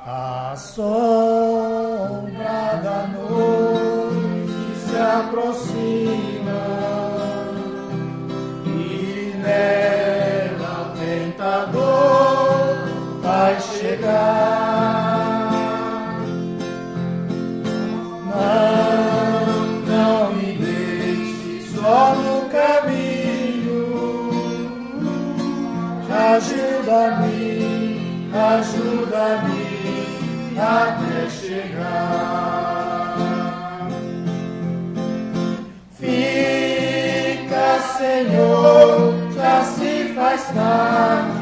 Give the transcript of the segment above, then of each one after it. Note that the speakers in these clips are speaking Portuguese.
A sombra da noite se aproxima e nela o tentador vai chegar. Não me deixe só no caminho, ajuda-me, ajuda-me até chegar. Fica, Senhor, já se faz tarde.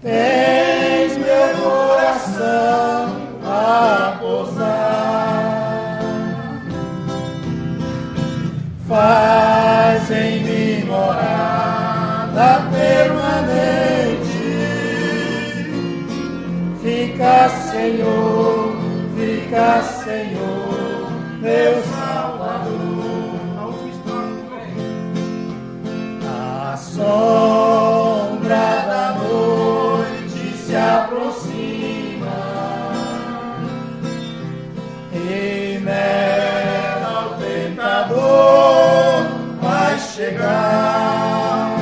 Tens meu coração a pousar. Faz em mim morada permanente. Fica, Senhor, meu Salvador. A sombra da noite se aproxima e nela o tentador vai chegar.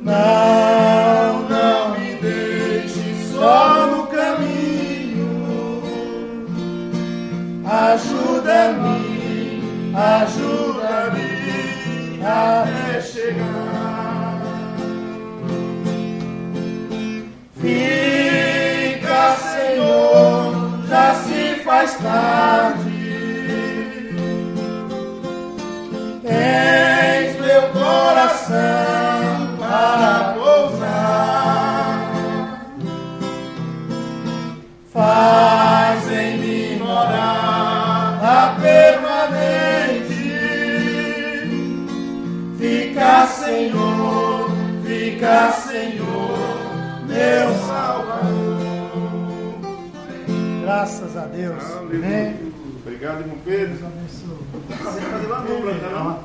Não me deixe só no caminho. Ajuda-me, ajuda-me até chegar. Fica, Senhor, já se faz tarde. Tens meu coração para pousar. Faz em mim morada permanente. Fica, Senhor, meu Salvador. Graças a Deus. Amém. Obrigado, irmão Pedro.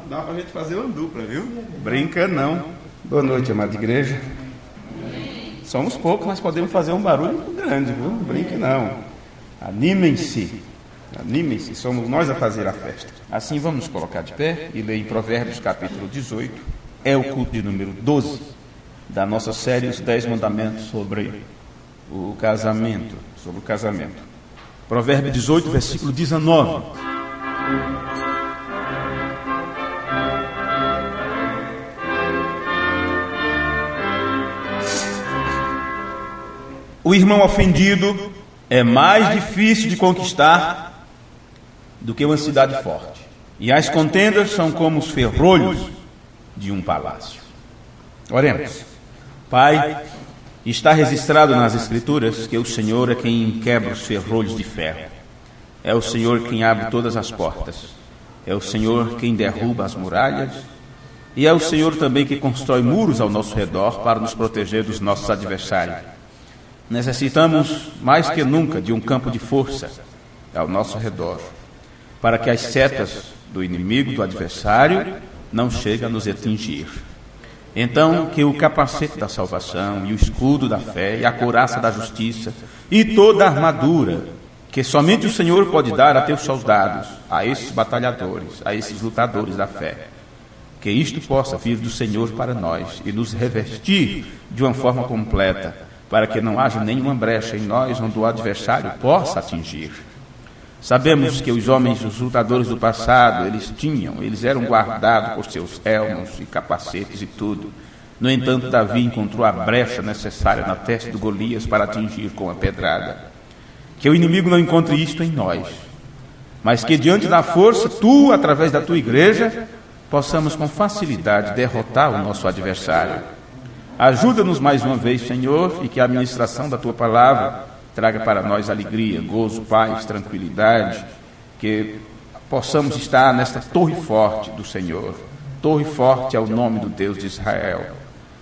Dá pra gente fazer uma dupla, viu? Brinca não. Boa noite, amada igreja. Somos poucos, mas podemos fazer um barulho muito grande, viu? Não brinque não. Animem-se, somos nós a fazer a festa. Assim vamos nos colocar de pé e ler em Provérbios capítulo 18. É o culto de número 12 da nossa série Os 10 Mandamentos sobre o casamento. Provérbio 18, versículo 19. O irmão ofendido é mais difícil de conquistar do que uma cidade forte, e as contendas são como os ferrolhos de um palácio. Oremos. Pai, está registrado nas Escrituras que o Senhor é quem quebra os ferrolhos de ferro. É o Senhor quem abre todas as portas. É o Senhor quem derruba as muralhas. E é o Senhor também que constrói muros ao nosso redor para nos proteger dos nossos adversários. Necessitamos, mais que nunca, de um campo de força ao nosso redor, para que as setas do inimigo, do adversário, não cheguem a nos atingir. Então, que o capacete da salvação, e o escudo da fé, e a couraça da justiça, e toda a armadura, que somente o Senhor pode dar a teus soldados, a esses batalhadores, a esses lutadores da fé, que isto possa vir do Senhor para nós, e nos revestir de uma forma completa, para que não haja nenhuma brecha em nós onde o adversário possa atingir. Sabemos que os homens, os lutadores do passado, eles eram guardados por seus elmos e capacetes e tudo. No entanto, Davi encontrou a brecha necessária na testa do Golias para atingir com a pedrada. Que o inimigo não encontre isto em nós, mas que diante da força, tu, através da tua igreja, possamos com facilidade derrotar o nosso adversário. Ajuda-nos mais uma vez, Senhor, e que a administração da tua palavra traga para nós alegria, gozo, paz, tranquilidade, que possamos estar nesta torre forte do Senhor. Torre forte é o nome do Deus de Israel.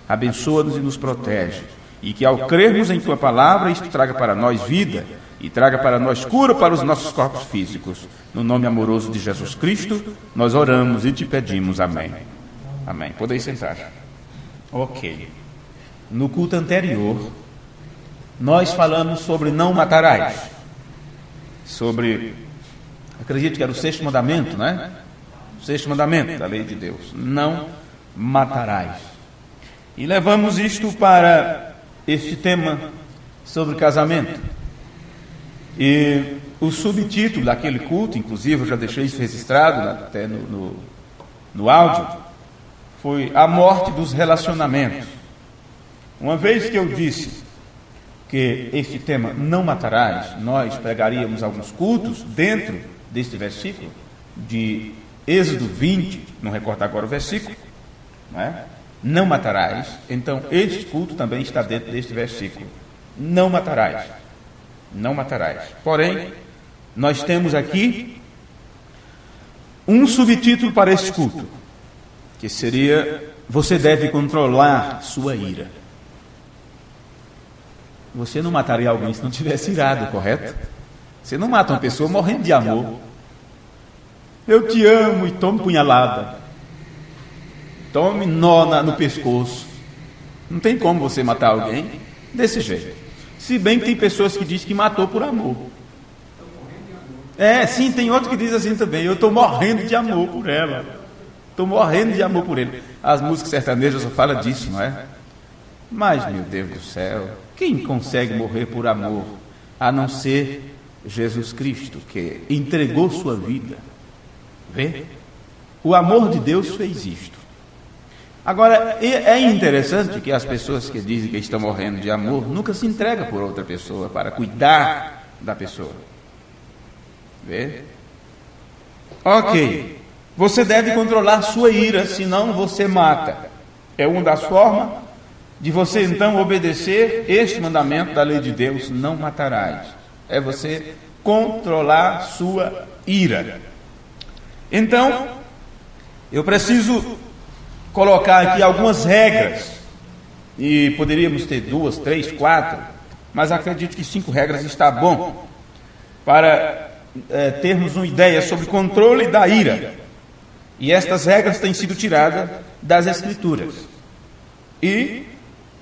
Abençoa-nos e nos protege, e que ao crermos em tua palavra, isto traga para nós vida, e traga para nós cura para os nossos corpos físicos. No nome amoroso de Jesus Cristo, nós oramos e te pedimos. Amém. Amém. Podeis sentar. Ok. no culto anterior, nós falamos sobre não matarás. Sobre, acredito que era o 6º mandamento, né? O 6º mandamento da lei de Deus. Não matarás. E levamos isto para este tema sobre casamento. E o subtítulo daquele culto, inclusive eu já deixei isso registrado até no áudio, foi A Morte dos Relacionamentos. Uma vez que eu disse que este tema não matarás, nós pregaríamos alguns cultos dentro deste versículo de Êxodo 20, não recordo agora o versículo, né? Não matarás. Então este culto também está dentro deste versículo. Não matarás. Não matarás. Porém, nós temos aqui um subtítulo para este culto, que seria: você deve controlar sua ira. Você não mataria alguém se não tivesse irado, correto? Você não mata uma pessoa morrendo de amor. Eu te amo e tome punhalada. Tome nó no pescoço. Não tem como você matar alguém desse jeito. Se bem que tem pessoas que dizem que matou por amor. Sim, tem outro que diz assim também: eu estou morrendo de amor por ela. Estou morrendo de amor por ele. As músicas sertanejas só falam disso, não é? Mas, meu Deus do céu, quem consegue morrer por amor, a não ser Jesus Cristo, que entregou sua vida? Vê? O amor de Deus fez isto. Agora, é interessante que as pessoas que dizem que estão morrendo de amor nunca se entregam por outra pessoa para cuidar da pessoa. Vê? Ok. Você deve controlar sua ira, senão você mata. É uma das formas de você então obedecer este mandamento da lei de Deus: não matarás. É você controlar sua ira. Então, eu preciso colocar aqui algumas regras, e poderíamos ter 2, 3, 4, mas acredito que 5 regras está bom, para termos uma ideia sobre controle da ira. E estas regras têm sido tiradas das Escrituras. E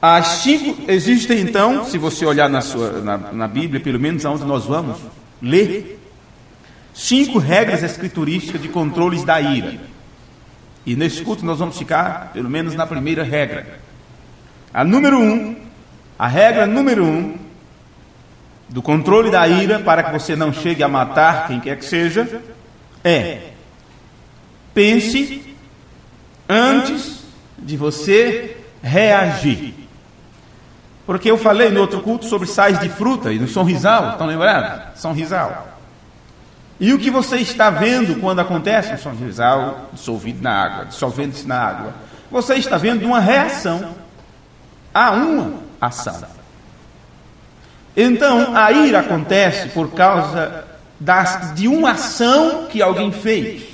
as 5 existem então, se você olhar na Bíblia, pelo menos aonde nós vamos ler, 5 regras escriturísticas de controles da ira. E nesse culto nós vamos ficar, pelo menos, na primeira regra. A regra número 1 do controle da ira, para que você não chegue a matar quem quer que seja, é: pense antes de você reagir. Porque eu falei no outro culto sobre sais de fruta e no sonrisal, estão lembrados? Sonrisal. E o que você está vendo quando acontece um sonrisal dissolvido na água, dissolvendo-se na água? Você está vendo uma reação a uma ação. Então, a ira acontece por causa de uma ação que alguém fez.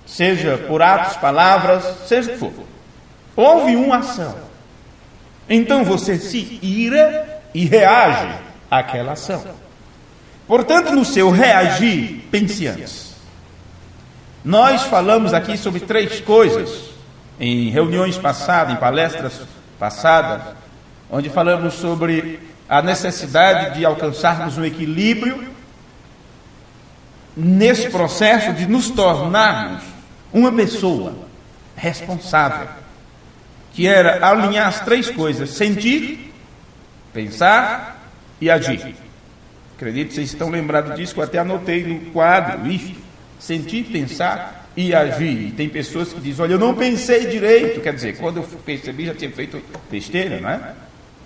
Seja por atos, palavras, seja o que for. Houve uma ação. Então você se ira e reage àquela ação. Portanto, no seu reagir, pense antes. Nós falamos aqui sobre 3 coisas em reuniões passadas, em palestras passadas, onde falamos sobre a necessidade de alcançarmos um equilíbrio nesse processo de nos tornarmos uma pessoa responsável, que era alinhar as 3 coisas: sentir, pensar e agir. Acredito que vocês estão lembrados disso, que eu até anotei no quadro isto: sentir, pensar e agir. E tem pessoas que dizem: olha, eu não pensei direito. Quer dizer, quando eu percebi, já tinha feito besteira, não é?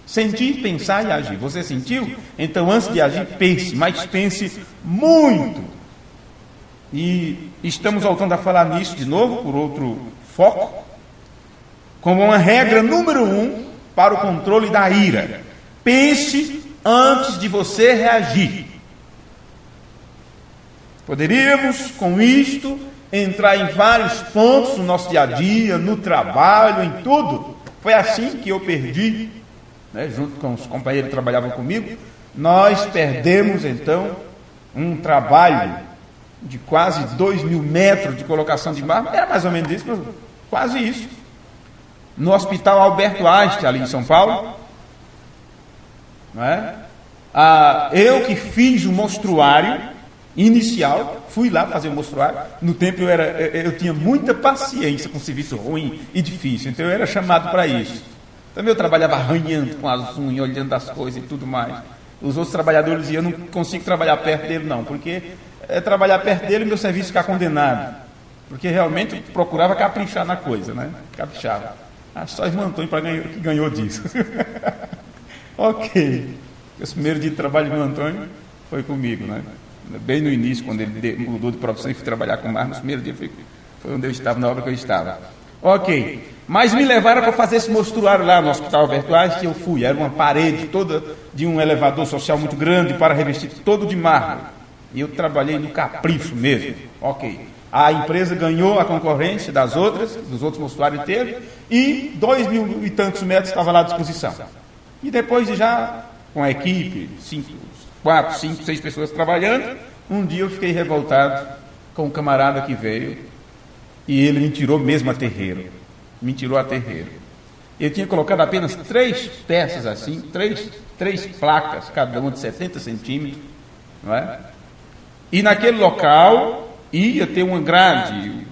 Sentir, pensar e agir. Você sentiu? Então, antes de agir, pense, mas pense muito. E estamos voltando a falar nisso de novo, por outro foco, como uma regra número 1 para o controle da ira: pense antes de você reagir. Poderíamos, com isto, entrar em vários pontos no nosso dia a dia, no trabalho, em tudo. Foi assim que eu perdi, junto com os companheiros que trabalhavam comigo, nós perdemos, então, um trabalho de quase 2.000 metros de colocação de mármore. Era mais ou menos isso, quase isso. no Hospital Alberto Einstein, ali em São Paulo. Não é? Eu que fiz o mostruário inicial, fui lá fazer o mostruário. No tempo eu tinha muita paciência com serviço ruim e difícil, então eu era chamado para isso. Também eu trabalhava arranhando com as unhas, olhando as coisas e tudo mais. Os outros trabalhadores diziam, eu não consigo trabalhar perto dele não, porque trabalhar perto dele meu serviço ficar condenado. Porque realmente eu procurava caprichar na coisa, né? Caprichava. Só irmão Antônio que ganhou disso. Ok. Esse primeiro dia de trabalho do irmão Antônio foi comigo, né? Bem no início, quando ele mudou de profissão e fui trabalhar com o Mar, no primeiro dia foi onde eu estava, na obra que eu estava. Ok. Mas me levaram para fazer esse mostruário lá no Hospital Alberto Einstein, eu fui. Era uma parede toda de um elevador social muito grande para revestir todo de mármore. E eu trabalhei no capricho mesmo. Ok. A empresa ganhou a concorrência dos outros mostruários inteiros, e 2.000 e tantos metros estava lá à disposição. E depois de já, com a equipe, 4, 5, 6 pessoas trabalhando, um dia eu fiquei revoltado com um camarada que veio, e ele me tirou mesmo a terreiro. Me tirou a terreiro. Eu tinha colocado apenas 3 peças assim, 3 placas, cada uma de 70 centímetros, não é? E naquele local ia ter uma grade.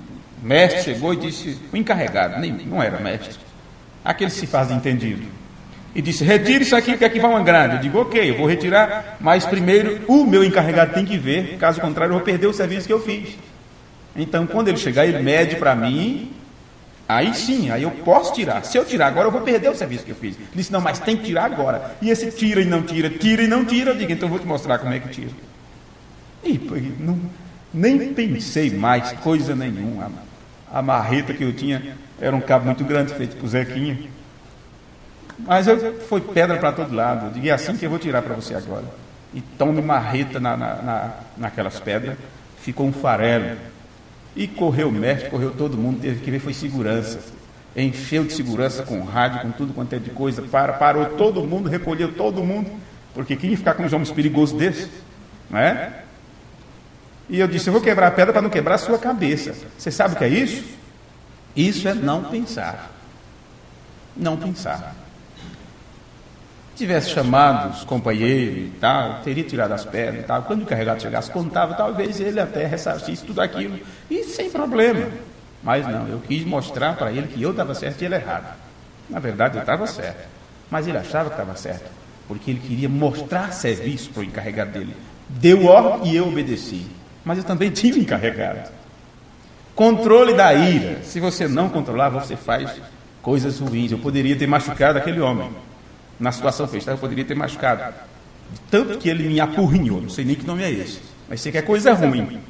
O mestre chegou e disse, o encarregado, não era mestre, aquele se faz entendido, e disse, retire isso aqui, que aqui vai uma grade. Eu digo, ok, eu vou retirar, mas primeiro o meu encarregado tem que ver, caso contrário eu vou perder o serviço que eu fiz. Então quando ele chegar, ele mede para mim, aí sim, aí eu posso tirar. Se eu tirar agora, eu vou perder o serviço que eu fiz. Ele disse, não, mas tem que tirar agora. E esse tira e não tira, eu digo, então eu vou te mostrar como é que tira. E nem pensei mais coisa nenhuma. A marreta que eu tinha era um cabo muito grande, feito por Zequinha. Mas foi pedra para todo lado. Eu digo, é assim que eu vou tirar para você agora. E tome marreta naquelas pedras. Ficou um farelo. E correu o mestre, correu todo mundo, teve que ver, foi segurança. Encheu de segurança com rádio, com tudo quanto é de coisa. Parou todo mundo, recolheu todo mundo. Porque quem ia ficar com os homens perigosos desses? Não é? E eu disse, eu vou quebrar a pedra para não quebrar a sua cabeça. Você sabe o que é isso? Isso é não pensar. Não pensar. Se tivesse chamado os companheiros e tal, teria tirado as pedras e tal. Quando o encarregado chegasse, contava, talvez ele até ressarcisse tudo aquilo. E sem problema. Mas não, eu quis mostrar para ele que eu estava certo e ele errado. Na verdade, eu estava certo. Mas ele achava que estava certo. Porque ele queria mostrar serviço para o encarregado dele. Deu ordem e eu obedeci. Mas eu também tive encarregado. Controle da ira. Se você não controlar, você faz coisas ruins. Eu poderia ter machucado aquele homem. Na situação que eu estava, eu poderia ter machucado. Tanto que ele me apurrinhou. Não sei nem que nome é esse. Mas sei que é coisa ruim.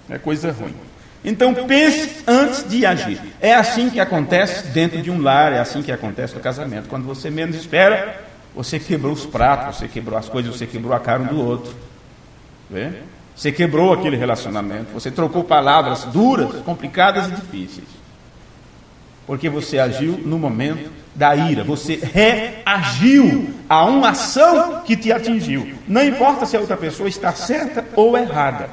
É coisa ruim. Então pense antes de agir. É assim que acontece dentro de um lar. É assim que acontece no casamento. Quando você menos espera, você quebrou os pratos, você quebrou as coisas, você quebrou a cara um do outro. Vê? Você quebrou aquele relacionamento, você trocou palavras duras, complicadas e difíceis. Porque você agiu no momento da ira, você reagiu a uma ação que te atingiu. Não importa se a outra pessoa está certa ou errada.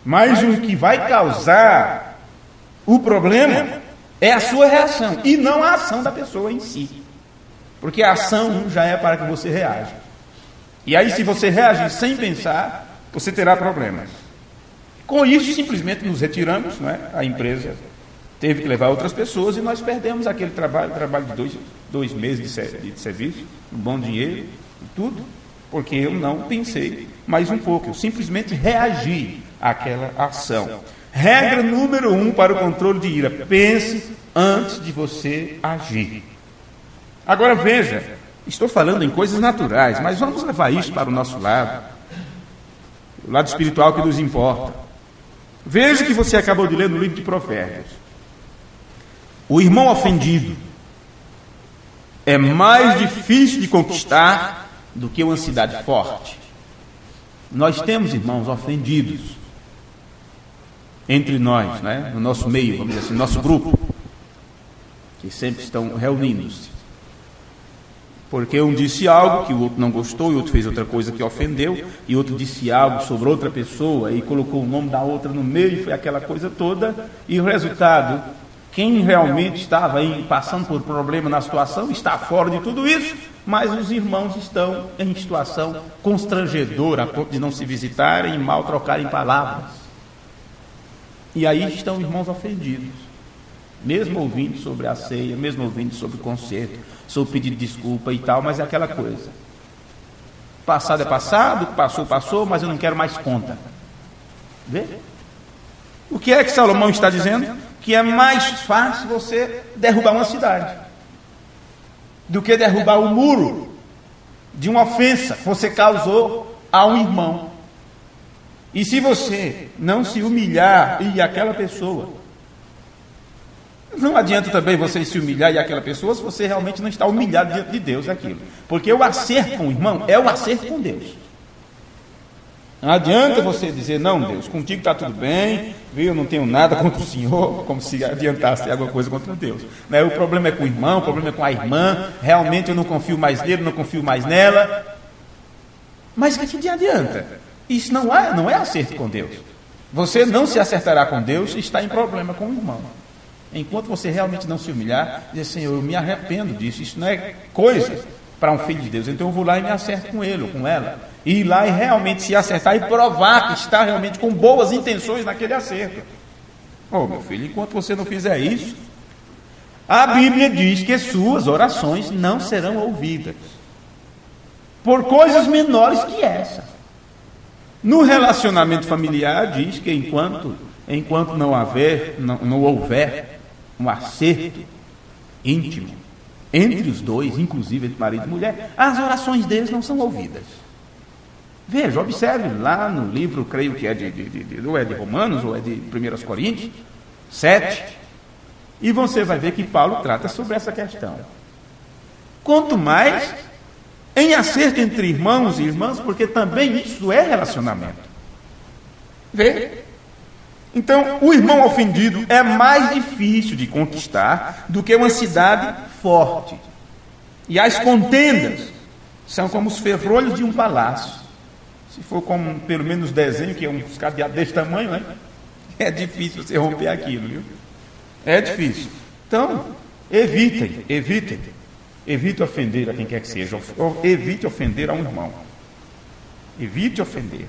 Mas o que vai causar o problema é a sua reação, e não a ação da pessoa em si. Porque a ação já é para que você reaja. E aí, se você reagir sem pensar, você terá problemas. Com isso, simplesmente nos retiramos, não é? A empresa teve que levar outras pessoas e nós perdemos aquele trabalho de 2 meses de serviço, um bom dinheiro e tudo, porque eu não pensei mais um pouco, eu simplesmente reagi àquela ação. Regra número 1 para o controle de ira: pense antes de você agir. Agora veja, estou falando em coisas naturais, mas vamos levar isso para o nosso lado. O lado espiritual que nos importa. Veja o que você acabou de ler no livro de Provérbios. O irmão ofendido é mais difícil de conquistar do que uma cidade forte. Nós temos irmãos ofendidos entre nós, né? No nosso meio, vamos dizer assim, no nosso grupo, que sempre estão reunindo-se. Porque um disse algo que o outro não gostou, e outro fez outra coisa que ofendeu, e outro disse algo sobre outra pessoa e colocou o nome da outra no meio, e foi aquela coisa toda, e o resultado, Quem realmente estava aí passando por problema na situação está fora de tudo isso, mas os irmãos estão em situação constrangedora, a ponto de não se visitarem e mal trocarem palavras. E aí estão irmãos ofendidos, mesmo ouvindo sobre a ceia, mesmo ouvindo sobre o concerto, sobre o pedido de desculpa e tal, mas é aquela coisa. Passado é passado, passou, mas eu não quero mais conta. Vê? O que é que Salomão está dizendo? Que é mais fácil você derrubar uma cidade do que derrubar o muro de uma ofensa que você causou a um irmão. E se você não se humilhar e aquela pessoa, não adianta também você se humilhar e aquela pessoa se você realmente não está humilhado diante de Deus aquilo. Porque o acerto com o irmão é o acerto com Deus. Não adianta você dizer, não, Deus, contigo está tudo bem, viu? Eu não tenho nada contra o Senhor, como se adiantasse alguma coisa contra Deus. Né? O problema é com o irmão, o problema é com a irmã, realmente eu não confio mais nele, não confio mais nela. Mas o que adianta? Isso não é acerto com Deus. Você não se acertará com Deus e está em problema com o irmão. Enquanto você realmente não se humilhar, dizer, Senhor, eu me arrependo disso, isso não é coisa para um filho de Deus, então eu vou lá e me acerto com ele ou com ela. E ir lá e realmente se acertar e provar que está realmente com boas intenções naquele acerto. Meu filho, enquanto você não fizer isso, a Bíblia diz que suas orações não serão ouvidas por coisas menores que essa. No relacionamento familiar diz que enquanto não houver um acerto íntimo entre os dois, inclusive entre marido e mulher, as orações deles não são ouvidas. Veja, observe lá no livro, creio que é ou é de Romanos ou é de 1 Coríntios 7, e você vai ver que Paulo trata sobre essa questão. Quanto mais em acerto entre irmãos e irmãs, porque também isso é relacionamento. Vê? Então, o irmão ofendido é mais difícil de conquistar do que uma cidade forte. E as contendas são como os ferrolhos de um palácio. Se for como pelo menos desenho, que é um cadeado desse tamanho, né? É difícil você romper aquilo, viu? É difícil. Então, evite ofender a quem quer que seja. Evite ofender a um irmão. Evite ofender.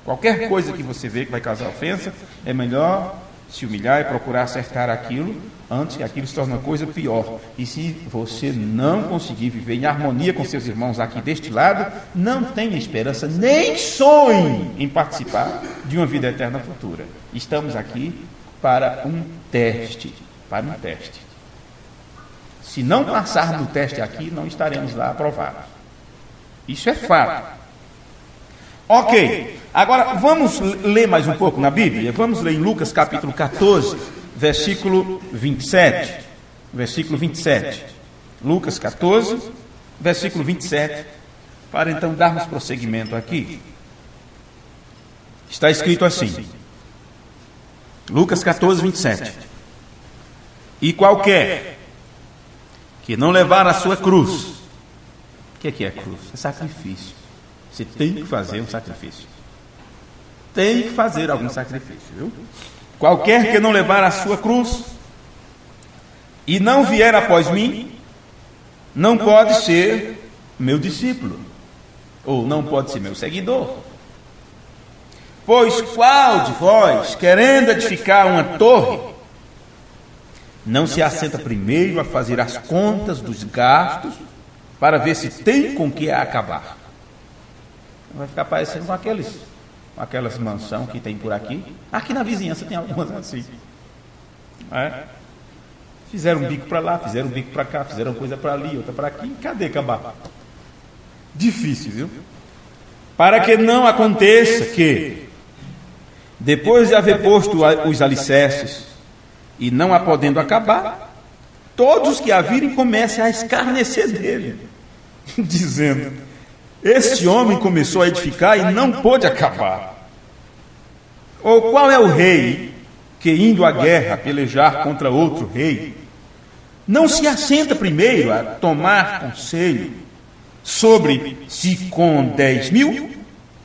Qualquer coisa que você vê que vai causar ofensa, é melhor se humilhar e procurar acertar aquilo antes que aquilo se torne uma coisa pior. E se você não conseguir viver em harmonia com seus irmãos aqui deste lado, não tenha esperança, nem sonhe em participar de uma vida eterna futura. Estamos aqui para um teste. Se não passarmos no teste aqui, não estaremos lá aprovados. Isso é fato. Ok, agora vamos ler mais um pouco na Bíblia. Vamos ler em Lucas capítulo 14, versículo 27. Versículo 27. Lucas 14, versículo 27. Para então darmos prosseguimento aqui. Está escrito assim. Lucas 14, 27. E qualquer que não levar a sua cruz. O que é cruz? É sacrifício. Você tem que fazer um sacrifício. Tem que fazer algum sacrifício, viu? Qualquer que não levar a sua cruz e não vier após mim, não pode ser meu discípulo, ou não pode ser meu seguidor. Pois qual de vós, querendo edificar uma torre, não se assenta primeiro a fazer as contas dos gastos, para ver se tem com que acabar? Vai ficar parecendo com aquelas mansões que tem por aqui. Aqui na vizinhança tem algumas assim. Fizeram um bico para lá, fizeram um bico para cá, fizeram coisa para ali, outra para aqui. Cadê acabar? Difícil, viu? Para que não aconteça que, depois de haver posto os alicerces e não a podendo acabar, todos os que a virem comecem a escarnecer dele, dizendo: este homem começou a edificar e não pôde acabar. Ou qual é o rei que, indo à guerra pelejar contra outro rei, não se assenta primeiro a tomar conselho sobre se com 10.000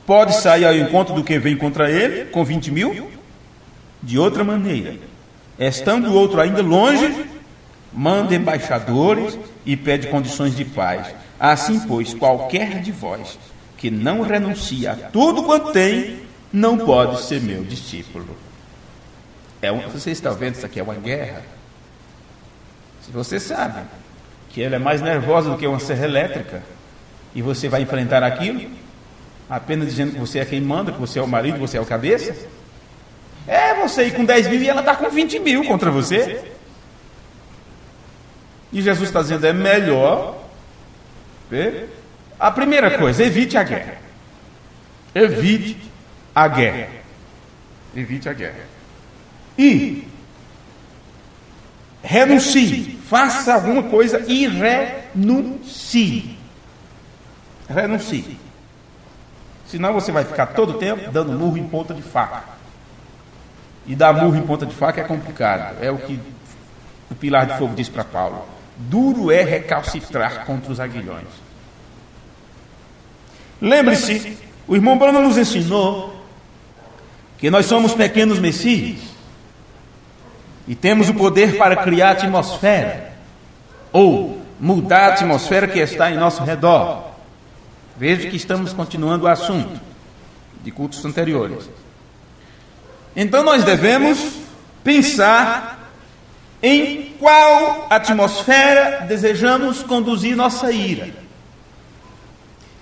pode sair ao encontro do que vem contra ele com 20.000? De outra maneira, estando o outro ainda longe, manda embaixadores e pede condições de paz. Assim, pois, qualquer de vós que não renuncia a tudo quanto tem, não pode ser meu discípulo. Você está vendo, isso aqui é uma guerra. Se você sabe que ela é mais nervosa do que uma serra elétrica, e você vai enfrentar aquilo, apenas dizendo que você é quem manda, que você é o marido, que você é o cabeça, você ir com 10 mil e ela está com 20 mil contra você. E Jesus está dizendo, é melhor. A primeira coisa, evite a guerra. Evite a guerra. Evite a guerra. E renuncie. Faça alguma coisa e renuncie. Renuncie. Senão você vai ficar todo o tempo dando murro em ponta de faca. E dar murro em ponta de faca é complicado. É o que o Pilar de Fogo diz para Paulo. Duro é recalcitrar contra os aguilhões. Lembre-se, o irmão Branham nos ensinou que nós somos pequenos messias e temos o poder para criar a atmosfera ou mudar a atmosfera que está em nosso redor. Veja que estamos continuando o assunto de cultos anteriores. Então nós devemos pensar em qual atmosfera desejamos conduzir nossa ira.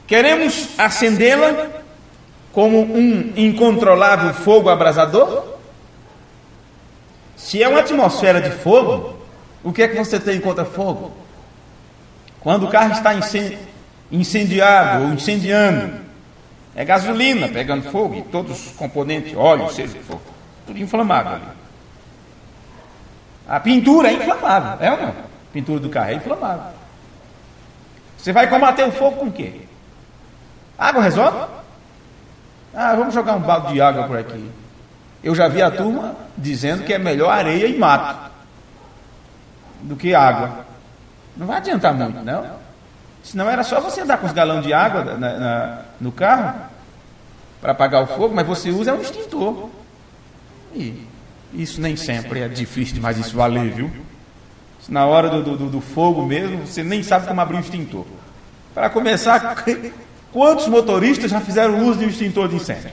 Queremos acendê-la como um incontrolável fogo abrasador? Se é uma atmosfera de fogo, o que é que você tem contra fogo? Quando o carro está incendiado ou incendiando, é gasolina pegando fogo e todos os componentes, óleo, seja fogo, tudo inflamável ali. A pintura é inflamável, é ou não? A pintura do carro é inflamável. Você vai combater o fogo com o quê? Água resolve? Vamos jogar um balde de água por aqui. Eu já vi a turma dizendo que é melhor areia e mato do que água. Não vai adiantar muito, não. Senão era só você andar com os galões de água no carro para apagar o fogo, mas você usa um extintor. E isso nem sempre é difícil demais isso valer, viu? Na hora do fogo mesmo, você nem sabe como abrir um extintor. Para começar, quantos motoristas já fizeram uso de um extintor de incêndio?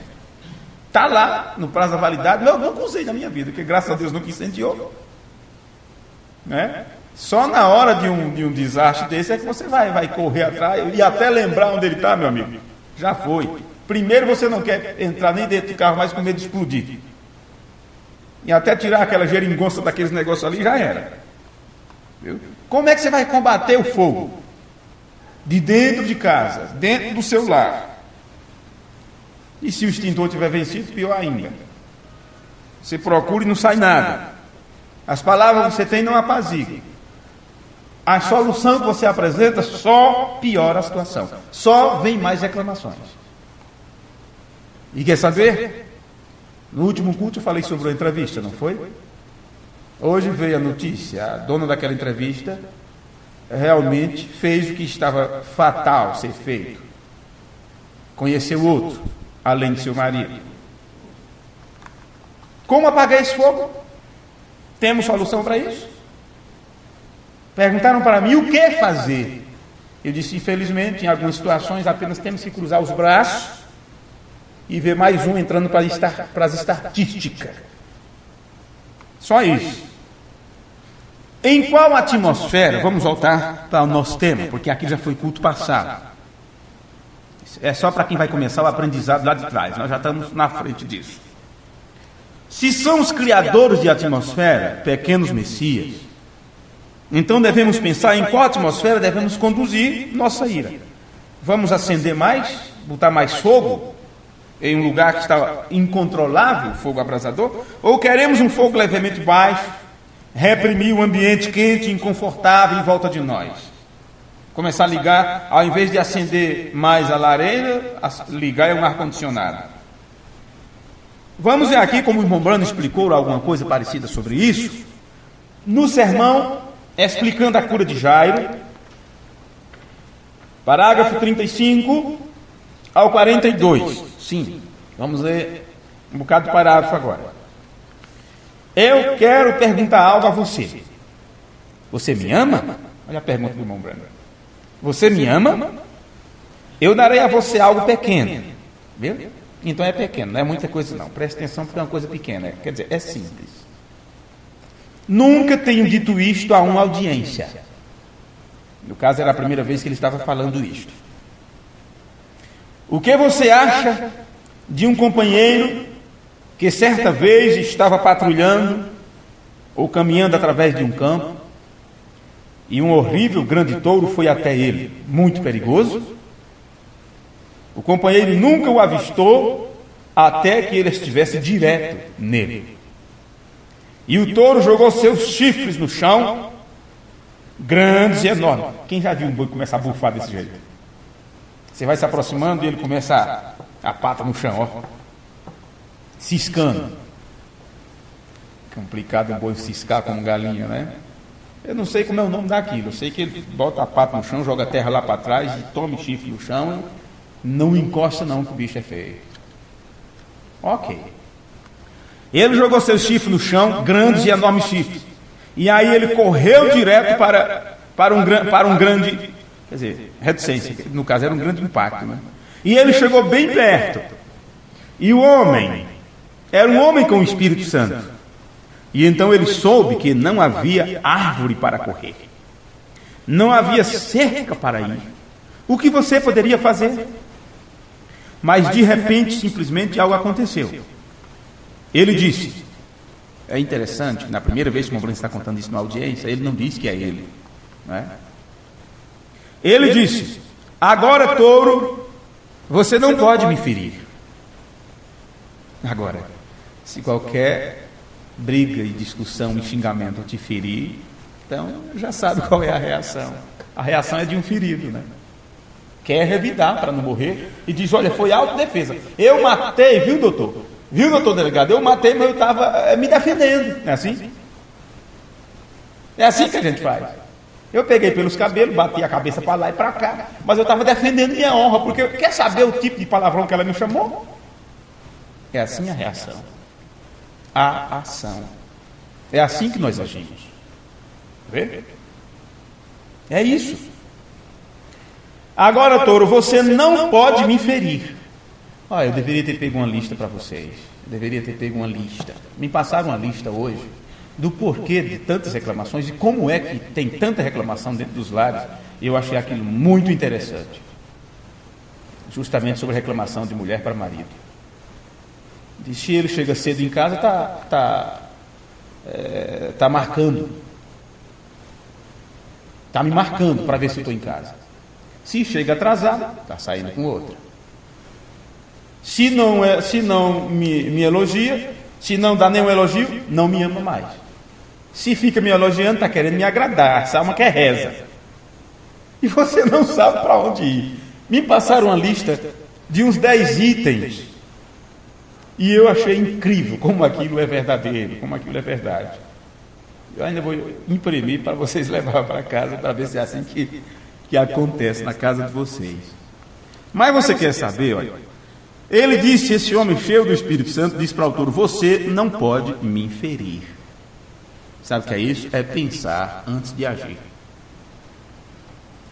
Está lá, no prazo da validade. Eu nunca usei na minha vida, porque graças a Deus nunca incendiou. Né? Só na hora de um desastre desse é que você vai correr atrás e até lembrar onde ele está, meu amigo. Já foi. Primeiro você não quer entrar nem dentro do carro mais com medo de explodir. E até tirar aquela geringonça daqueles negócios ali já era. Viu? Como é que você vai combater o fogo? De dentro de casa, dentro do seu lar. E se o extintor tiver vencido, pior ainda. Você procura e não sai nada. As palavras que você tem não apaziguam. A solução que você apresenta só piora a situação. Só vem mais reclamações. E quer saber? No último culto eu falei sobre a entrevista, não foi? Hoje veio a notícia, a dona daquela entrevista realmente fez o que estava fatal ser feito. Conheceu outro, além de seu marido. Como apagar esse fogo? Temos solução para isso? Perguntaram para mim o que fazer. Eu disse, infelizmente, em algumas situações apenas temos que cruzar os braços e ver mais um entrando para as estatísticas. Só isso. Em qual atmosfera? Vamos voltar para o nosso tema, porque aqui já foi culto passado. É só para quem vai começar o aprendizado lá de trás. Nós já estamos na frente disso. Se somos criadores de atmosfera, pequenos messias, então devemos pensar em qual atmosfera devemos conduzir nossa ira. Vamos acender mais? Botar mais fogo? Em um lugar que está incontrolável, fogo abrasador? Ou queremos um fogo levemente baixo, reprimir o ambiente quente e inconfortável em volta de nós? Começar a ligar, ao invés de acender mais a lareira, ligar um ar-condicionado. Vamos ver aqui como o irmão Branham explicou alguma coisa parecida sobre isso. No sermão, explicando a cura de Jairo, parágrafo 35 ao 42. Sim, vamos ler um bocado de parágrafo agora. eu quero perguntar algo a você. Você me ama? Olha a pergunta do irmão Branco. Você me ama? Eu darei a você algo pequeno. Viu? Então é pequeno, não é muita coisa não. Preste atenção porque é uma coisa pequena. Quer dizer, é simples. Nunca tenho dito isto a uma audiência. No caso, era a primeira vez que ele estava falando isto. O que você acha de um companheiro que certa vez estava patrulhando ou caminhando através de um campo e um horrível grande touro foi até ele, muito perigoso? O companheiro nunca o avistou até que ele estivesse direto nele. E o touro jogou seus chifres no chão, grandes e enormes. Quem já viu um boi começar a bufar desse jeito? Você vai se aproximando e ele começa a pata no chão, ó, ciscando. Complicado um boi ciscar como galinha, né? Eu não sei como é o nome daquilo. Eu sei que ele bota a pata no chão, joga a terra lá para trás e toma o chifre no chão. Não encosta não, que o bicho é feio. Ok. Ele jogou seus chifres no chão, grandes e enormes chifres. E aí ele correu direto para um grande, quer dizer, reticência, no caso era um grande impacto, né? E ele chegou bem perto. E o homem, era um homem com o Espírito Santo. E então ele soube que não havia árvore para correr. Não havia cerca para ir. O que você poderia fazer? Mas de repente, simplesmente algo aconteceu. Ele disse, é interessante, na primeira vez que o Mombran está contando isso na audiência, ele não disse que é ele, não é? Ele disse, agora touro, você não pode me ferir. Agora, se qualquer briga e discussão e xingamento te ferir, então já sabe qual é a reação. A reação é de um ferido, né? Quer revidar para não morrer e diz, olha, foi autodefesa. Eu matei, viu, doutor? Viu, doutor delegado? Eu matei, mas eu estava me defendendo. É assim? É assim que a gente faz. Eu peguei pelos cabelos, bati a cabeça para lá e para cá, mas eu estava defendendo minha honra, porque quer saber o tipo de palavrão que ela me chamou? É assim a reação. A ação. É assim que nós agimos. Vê? É isso. Agora, touro, você não pode me ferir. Eu deveria ter pego uma lista para vocês. Eu deveria ter pego uma lista. Me passaram uma lista hoje do porquê de tantas reclamações e como é que tem tanta reclamação dentro dos lares. Eu achei aquilo muito interessante. Justamente sobre reclamação de mulher para marido. Diz, se ele chega cedo em casa, tá marcando. Está me marcando para ver se eu estou em casa. Se chega atrasado, está saindo com outra. Se não me elogia, se não dá nenhum elogio, não me ama mais. Se fica me elogiando, está querendo me agradar, essa alma quer reza. E você não sabe para onde ir. Me passaram uma lista de uns 10 itens. E eu achei incrível como aquilo é verdadeiro, como aquilo é verdade. Eu ainda vou imprimir para vocês levar para casa, para ver se é assim que acontece na casa de vocês. Mas você quer saber, olha, ele disse, esse homem cheio do Espírito Santo, disse para o autor, você não pode me ferir. Sabe o que é isso? É pensar antes de agir.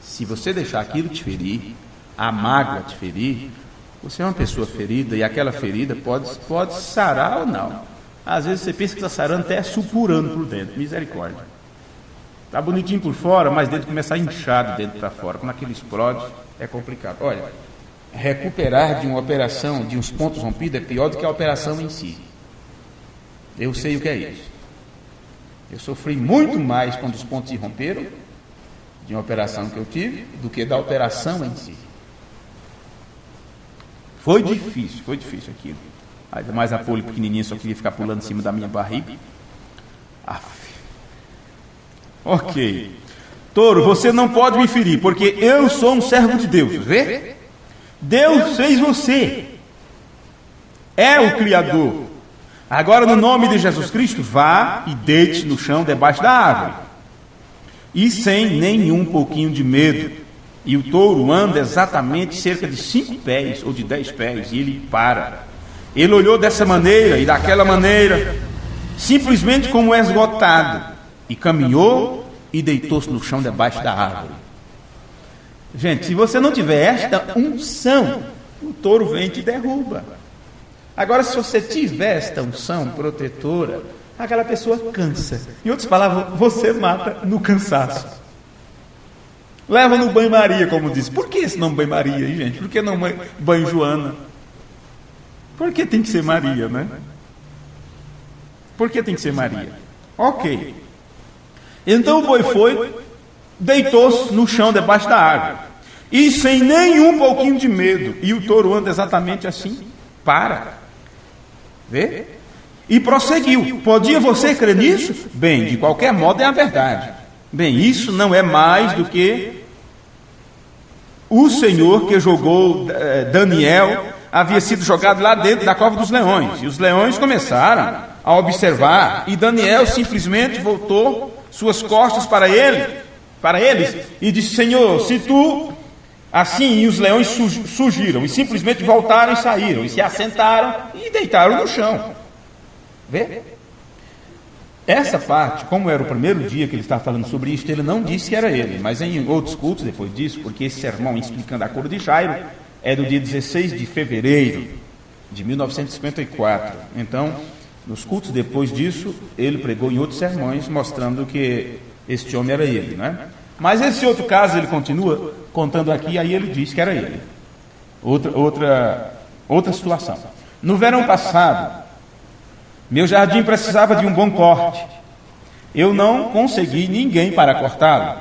Se você deixar aquilo te ferir, a mágoa te ferir, você é uma pessoa ferida e aquela ferida pode sarar ou não. Às vezes você pensa que está sarando até supurando por dentro. Misericórdia. Está bonitinho por fora, mas dentro começa a inchar de dentro para fora. Quando aquilo explode, é complicado. Olha, recuperar de uma operação, de uns pontos rompidos, é pior do que a operação em si. Eu sei o que é isso. Eu sofri muito mais quando os pontos se romperam, de uma operação que eu tive, do que da operação em si. Foi difícil aquilo. Ainda mais a pole pequenininha só queria ficar pulando em cima da minha barriga. Ok. Touro, você não pode me ferir, porque eu sou um servo de Deus. Vê? Deus fez você. É o Criador. Agora, no nome de Jesus Cristo, vá e deite no chão debaixo da árvore. E sem nenhum pouquinho de medo. E o touro anda exatamente cerca de 5 pés ou de 10 pés. E ele para. Ele olhou dessa maneira e daquela maneira. simplesmente como esgotado, e caminhou e deitou-se no chão debaixo da árvore. Gente, se você não tiver esta unção, o touro vem e te derruba. Agora, se você tiver esta unção protetora, aquela pessoa cansa. Em outras palavras, você mata no cansaço. Leva no banho-maria, como diz. Por que esse nome banho-maria, hein, gente? Por que não banho Joana? Por que tem que ser Maria, né? Por que tem que ser Maria? Ok. Então o boi foi, deitou-se no chão debaixo da árvore. E sem nenhum pouquinho de medo. E o touro anda exatamente assim. Para. Vê? E prosseguiu. Podia você crer nisso? Bem, de qualquer modo é a verdade. Bem, isso não é mais do que o Senhor que jogou Daniel, havia sido jogado lá dentro da cova dos leões. E os leões começaram a observar. E Daniel simplesmente voltou suas costas para eles, e disse: Senhor, se tu... Assim, e os leões surgiram, e simplesmente voltaram e saíram, e se assentaram e deitaram no chão. Vê? Essa parte, como era o primeiro dia que ele estava falando sobre isso, ele não disse que era ele, mas em outros cultos depois disso, porque esse sermão explicando a cura de Jairo é do dia 16 de fevereiro de 1954. Então, nos cultos depois disso, ele pregou em outros sermões, mostrando que este homem era ele, né? Mas esse outro caso ele continua contando aqui, aí ele diz que era ele. Outra situação. No verão passado, meu jardim precisava de um bom corte. Eu não consegui ninguém para cortá-lo.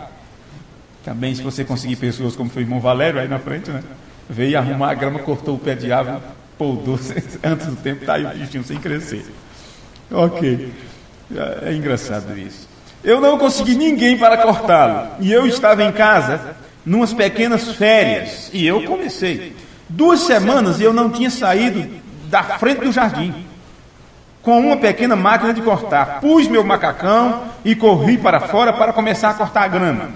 Também, se você conseguir pessoas como foi o irmão Valério aí na frente, né? Veio arrumar a grama, cortou o pé de árvore, poudou antes do tempo, tá aí o bichinho sem crescer. Ok. É engraçado isso. Eu não consegui ninguém para cortá-lo. E eu estava em casa, numas pequenas férias. E eu comecei. 2 semanas e eu não tinha saído da frente do jardim. Com uma pequena máquina de cortar. Pus meu macacão e corri para fora para começar a cortar a grama.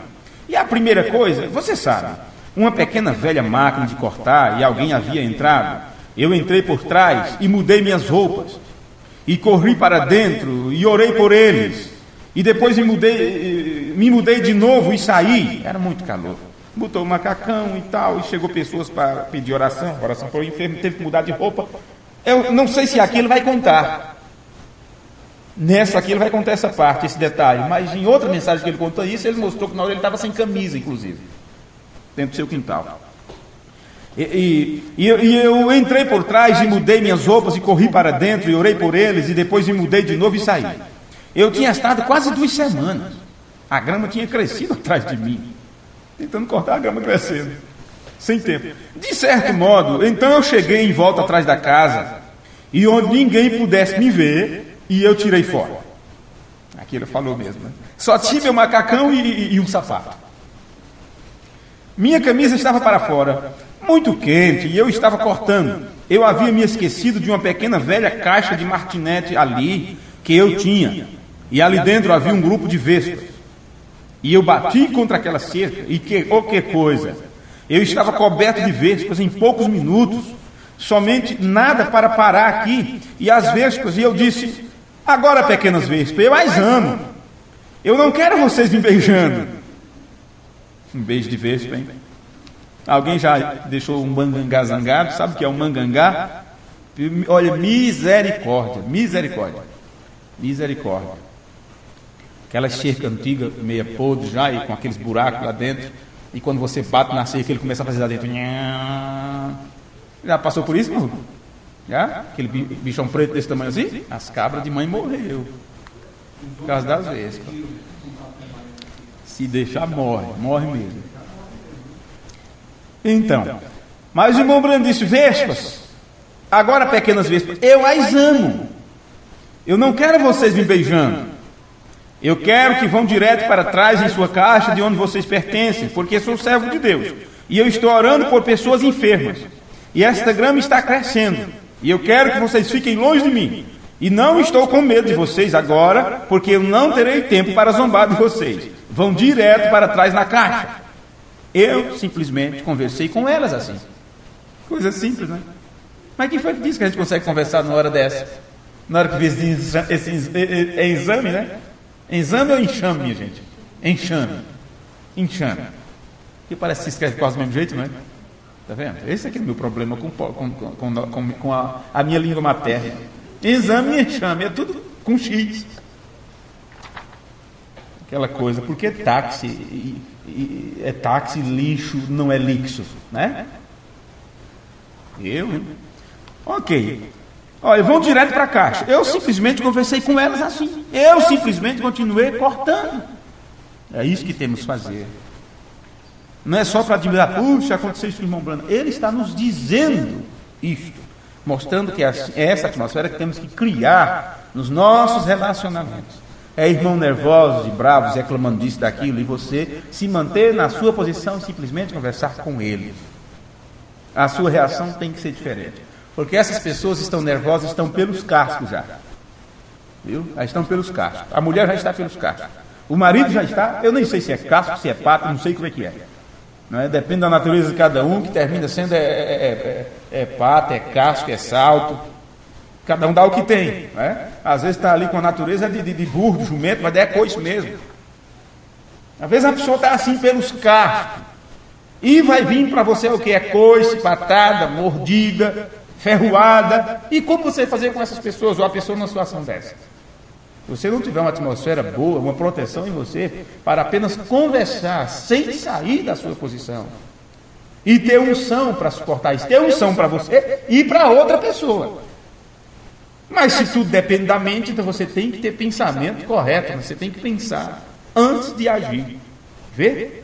E a primeira coisa, você sabe, uma pequena velha máquina de cortar e alguém havia entrado. Eu entrei por trás e mudei minhas roupas. E corri para dentro e orei por eles. E depois me mudei de novo e saí. Era muito calor. Botou o macacão e tal, e chegou pessoas para pedir oração para o enfermo, teve que mudar de roupa. Eu não sei se aqui ele vai contar. Nessa aqui ele vai contar essa parte, esse detalhe. Mas em outra mensagem que ele contou isso, ele mostrou que na hora ele estava sem camisa, inclusive. Dentro do seu quintal. E eu entrei por trás e mudei minhas roupas e corri para dentro e orei por eles e depois me mudei de novo e saí. Eu tinha estado quase 2 semanas. A grama tinha crescido atrás de mim. Tentando cortar a grama crescendo. Sem tempo. De certo modo, então eu cheguei em volta atrás da casa e onde ninguém pudesse me ver e eu tirei fora. Aqui ele falou mesmo, né? Só tinha meu macacão e um sapato. Minha camisa estava para fora, muito quente, e eu estava cortando. Eu havia me esquecido de uma pequena velha caixa de martinete ali que eu tinha. E ali dentro havia um grupo de vespas. E eu bati contra aquela cerca, e que coisa! Eu estava coberto de vespas em poucos minutos, somente nada para parar aqui, e as vespas, e eu disse: agora, pequenas vespas, eu as amo. Eu não quero vocês me beijando. Um beijo de vespa, hein? Alguém já deixou um mangangá zangado? Sabe o que é um mangangá? Olha, misericórdia. Aquela cerca antiga, meia podre já, e com aqueles buracos lá dentro. E quando você bate na cerca, ele começa a fazer lá dentro. Já passou por isso, não? Já? Aquele bichão preto desse tamanho assim? As cabras de mãe morreu. Por causa das vespas. Se deixar, morre mesmo. Então, mas o irmão Brando disse: vespas, agora pequenas vespas, eu as amo. Eu não quero vocês me beijando. Eu quero que vão direto para trás em sua caixa de onde vocês pertencem, porque sou servo de Deus. E eu estou orando por pessoas enfermas. E esta grama está crescendo. E eu quero que vocês fiquem longe de mim. E não estou com medo de vocês agora, porque eu não terei tempo para zombar de vocês. Vão direto para trás na caixa. Eu simplesmente conversei com elas assim. Coisa simples, né? Mas quem foi que disse que a gente consegue conversar numa hora dessa? Na hora que vê esse exame, né? Exame ou enxame, minha gente? Enxame. Que parece que se escreve quase do mesmo jeito, não é? Tá vendo? Esse aqui é o meu problema com a minha língua materna. Exame e enxame, é tudo com X. Aquela coisa, porque táxi é táxi, lixo não é lixo, né? Ok. Olha, vão direto para a caixa. Eu simplesmente conversei com elas assim. Eu simplesmente continuei cortando. É isso que temos que fazer. Não é só para admirar, puxa, aconteceu isso com o irmão Branham. Ele está nos dizendo isto, mostrando que é essa atmosfera que temos que criar nos nossos relacionamentos. É irmão nervosos e bravos, reclamando disso, daquilo, e você se manter na sua posição e simplesmente conversar com ele. A sua reação tem que ser diferente. Porque essas pessoas estão nervosas, estão pelos cascos já. Viu? Já estão pelos cascos. A mulher já está pelos cascos. O marido já está, eu nem sei se é casco, se é pato, não sei como é que é. Não é? Depende da natureza de cada um, que termina sendo pato, é casco, é salto. Cada um dá o que tem. Não é? Às vezes está ali com a natureza de burro, de jumento, mas é coisa mesmo. Às vezes a pessoa está assim pelos cascos. E vai vir para você o que? É coice, patada, mordida, ferroada. E como você fazer com essas pessoas, ou a pessoa numa situação dessa? Se você não tiver uma atmosfera boa, uma proteção em você, para apenas conversar, sem sair da sua posição, e ter unção para suportar isso, ter unção para você e para outra pessoa. Mas se tudo depende da mente, então você tem que ter pensamento correto, você tem que pensar antes de agir. Vê?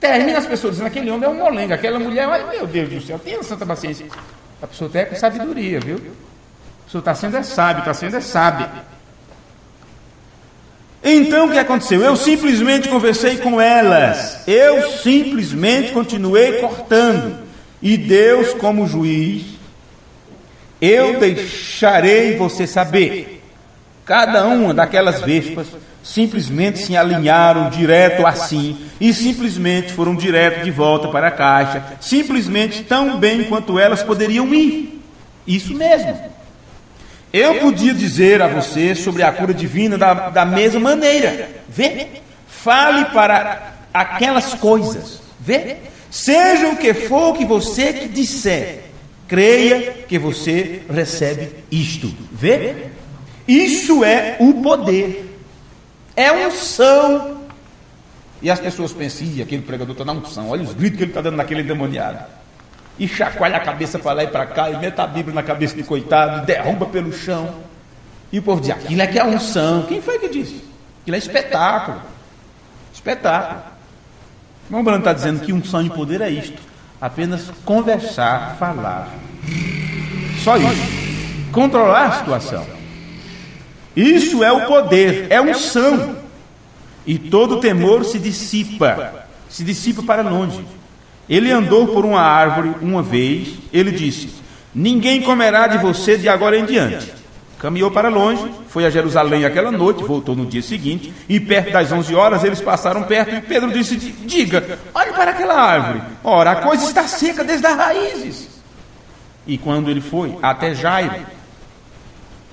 Termina as pessoas dizendo, aquele homem é um molenga, aquela mulher, ai meu Deus do céu, tenha santa paciência. A pessoa até com sabedoria, viu? A pessoa está sendo sábia. Então o que aconteceu? Eu simplesmente conversei com elas. Eu simplesmente continuei cortando. E Deus, como juiz, eu deixarei você saber. Cada uma daquelas vespas simplesmente se alinharam direto assim e simplesmente foram direto de volta para a caixa, simplesmente tão bem quanto elas poderiam ir. Isso mesmo. Eu podia dizer a você sobre a cura divina da mesma maneira. Vê? Fale para aquelas coisas. Vê? Seja o que for que você que disser, creia que você recebe isto. Vê? Isso é o poder. É unção. E as pessoas pensam, aquele pregador está na unção, olha os gritos que ele está dando naquele endemoniado. E chacoalha a cabeça para lá e para cá, e mete a Bíblia na cabeça de coitado, e derruba pelo chão. E o povo diz, aquilo é que é unção. Quem foi que disse? Aquilo é espetáculo. Espetáculo. O irmão Branham está dizendo que unção e poder é isto. Apenas conversar, falar. Só isso. Controlar a situação. Isso é o poder, é unção. E todo temor se dissipa para longe. Ele andou por uma árvore uma vez, ele disse, ninguém comerá de você de agora em diante. Caminhou para longe, foi a Jerusalém aquela noite, voltou no dia seguinte, e perto das 11 horas eles passaram perto, e Pedro disse, diga, olhe para aquela árvore, ora, a coisa está seca desde as raízes. E quando ele foi até Jairo,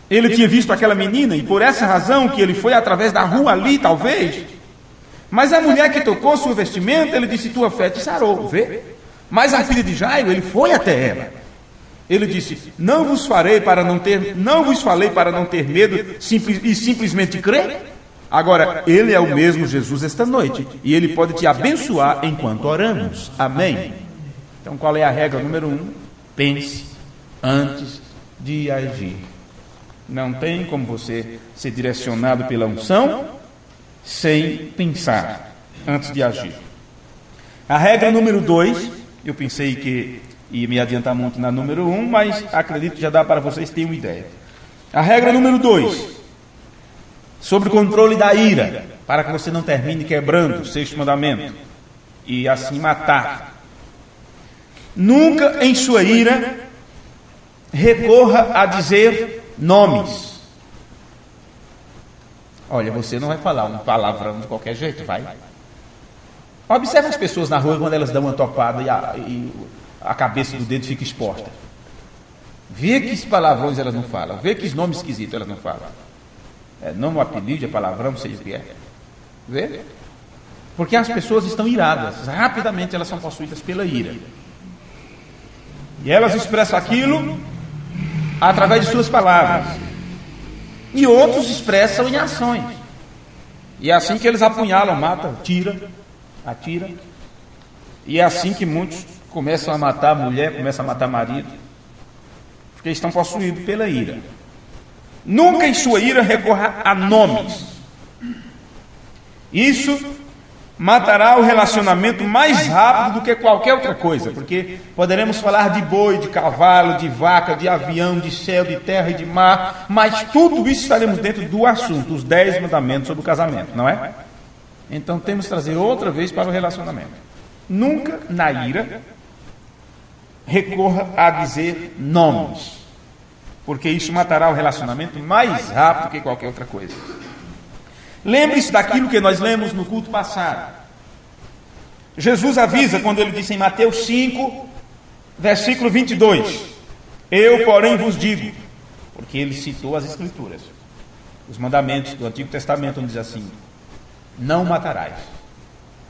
ele tinha visto aquela menina, e por essa razão que ele foi através da rua ali, talvez. Mas a mulher que tocou sua vestimenta, ele disse, tua fé te sarou, vê? Mas a filha de Jairo, ele foi até ela. Ele disse, não vos falei para não ter medo e simplesmente crer? Agora, ele é o mesmo Jesus esta noite, e ele pode te abençoar enquanto oramos. Amém? Então, qual é a regra número 1? Pense antes de agir. Não tem como você ser direcionado pela unção sem pensar antes de agir. A regra número 2, eu pensei que ia me adiantar muito na número 1, mas acredito que já dá para vocês terem uma ideia. A regra número 2, sobre o controle da ira, para que você não termine quebrando o 6º mandamento e assim matar. Nunca em sua ira recorra a dizer nomes. Olha, você não vai falar um palavrão de qualquer jeito, vai? Observe as pessoas na rua quando elas dão uma topada e a cabeça do dedo fica exposta. Vê que palavrões elas não falam, vê que nomes esquisitos elas não falam. Nome, apelido, palavrão, não sei o que é. Vê? Porque as pessoas estão iradas, rapidamente elas são possuídas pela ira. E elas expressam aquilo através de suas palavras. E outros expressam em ações. E é assim que eles apunhalam, matam, atira. E é assim que muitos começam a matar a mulher, começam a matar marido, porque estão possuídos pela ira. Nunca em sua ira recorra a nomes. Isso matará o relacionamento mais rápido do que qualquer outra coisa, porque poderemos falar de boi, de cavalo, de vaca, de avião, de céu, de terra e de mar, mas tudo isso estaremos dentro do assunto, os 10 mandamentos sobre o casamento, não é? Então temos que trazer outra vez para o relacionamento. Nunca na ira recorra a dizer nomes, porque isso matará o relacionamento mais rápido que qualquer outra coisa. Lembre-se daquilo que nós lemos no culto passado. Jesus avisa quando ele disse em Mateus 5, versículo 22, eu, porém, vos digo, porque ele citou as Escrituras, os mandamentos do Antigo Testamento, onde diz assim, não matarás.